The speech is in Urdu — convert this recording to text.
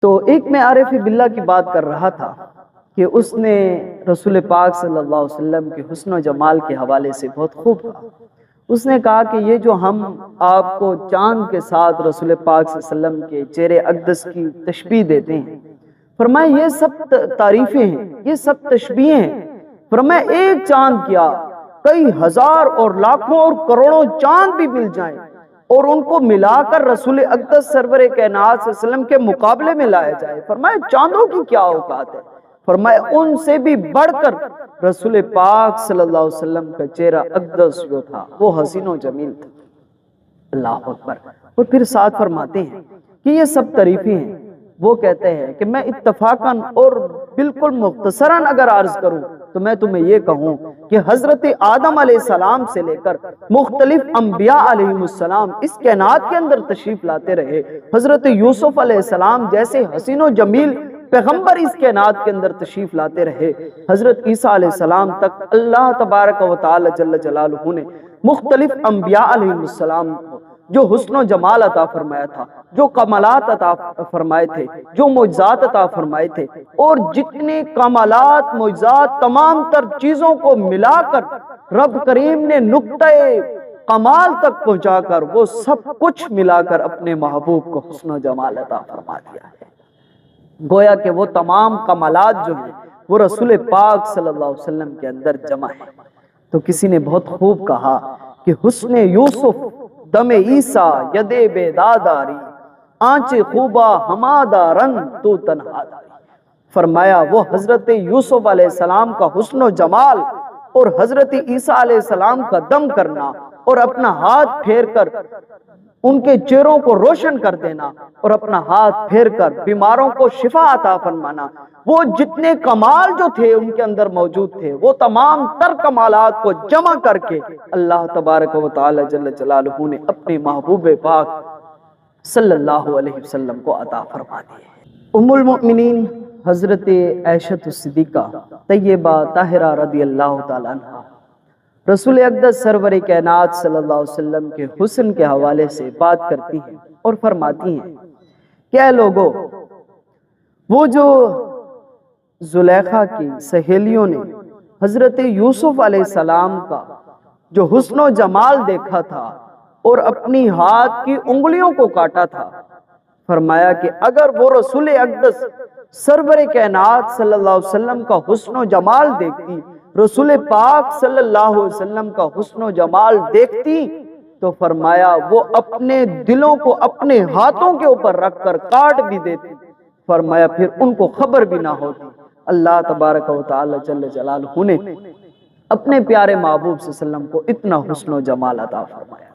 تو ایک میں عارف باللہ کی بات کر رہا تھا کہ اس نے رسول پاک صلی اللہ علیہ وسلم کے حسن و جمال کے حوالے سے بہت خوب کہا۔ اس نے کہا کہ یہ جو ہم آپ کو چاند کے ساتھ رسول پاک صلی اللہ علیہ وسلم کے چہرے اقدس کی تشبیہ دیتے ہیں، فرمایا یہ سب تعریفیں ہیں، یہ سب تشبیہیں ہیں۔ فرمایا ایک چاند کیا، کئی ہزار اور لاکھوں اور کروڑوں چاند بھی مل جائیں اور ان کو ملا کر رسول اقدس سرور کائنات صلی اللہ علیہ وسلم کے مقابلے میں لایا جائے، فرمایا چاندوں کی کیا اوقات ہے؟ فرمایا ان سے بھی بڑھ کر رسول پاک صلی اللہ علیہ وسلم کا چہرہ اقدس جو تھا وہ حسین و جمیل تھا۔ اللہ اکبر۔ اور پھر ساتھ فرماتے ہیں کہ یہ سب تعریفیں ہیں۔ وہ کہتے ہیں کہ میں اتفاقاً اور بالکل مختصراً اگر عرض کروں تو میں تمہیں یہ کہوں کہ حضرت آدم علیہ السلام سے لے کر مختلف انبیاء علیہ السلام اس کائنات کے اندر تشریف لاتے رہے، حضرت یوسف علیہ السلام جیسے حسین و جمیل پیغمبر اس کائنات کے اندر تشریف لاتے رہے، حضرت عیسیٰ علیہ السلام تک اللہ تبارک و تعالی جل جلالہ نے مختلف انبیاء علیہ السلام کو جو حسن و جمال عطا فرمایا تھا، جو کمالات عطا فرمائے تھے، جو معجزات عطا فرمائے تھے، اور جتنے کمالات معجزات تمام تر چیزوں کو ملا کر رب کریم نے نقطہ کمال تک پہنچا کر وہ سب کچھ ملا کر اپنے محبوب کو حسن و جمال عطا فرما دیا ہے۔ گویا کہ وہ تمام کمالات جو ہیں وہ رسول پاک صلی اللہ علیہ وسلم کے اندر جمع ہیں۔ تو کسی نے بہت خوب کہا کہ حسن یوسف دم عیسیٰ ید بیداداری آنچ خوبا ہمادارن تو تنہا داری۔ فرمایا وہ حضرت یوسف علیہ السلام کا حسن و جمال اور حضرت عیسیٰ علیہ السلام کا دم کرنا اور اپنا ہاتھ پھیر کر ان کے چہروں کو روشن کر دینا اور اپنا ہاتھ پھیر کر بیماروں کو شفا عطا فرمانا، وہ جتنے کمال جو تھے ان کے اندر موجود تھے، وہ تمام تر کمالات کو جمع کر کے اللہ تبارک و تعالی جل جلالہ نے اپنے محبوب پاک صلی اللہ علیہ وسلم کو عطا فرما دیے۔ ام المؤمنین حضرت عائشہ صدیقہ طیبہ طاہرہ رضی اللہ تعالی عنہ رسول اقدس سرور کائنات صلی اللہ علیہ وسلم کے حسن کے حوالے سے بات کرتی ہیں اور فرماتی ہیں کہ اے لوگو، وہ جو زلیخا کی سہیلیوں نے حضرت یوسف علیہ السلام کا جو حسن و جمال دیکھا تھا اور اپنی ہاتھ کی انگلیوں کو کاٹا تھا، فرمایا کہ اگر وہ رسول اقدس سرور کائنات صلی اللہ علیہ وسلم کا حسن و جمال دیکھتی، رسول پاک صلی اللہ علیہ وسلم کا حسن و جمال دیکھتی، تو فرمایا وہ اپنے دلوں کو اپنے ہاتھوں کے اوپر رکھ کر کاٹ بھی دیتی، فرمایا پھر ان کو خبر بھی نہ ہوتی۔ اللہ تبارک و تعالی جل جلالہ نے اپنے پیارے محبوب صلی اللہ علیہ وسلم کو اتنا حسن و جمال عطا فرمایا۔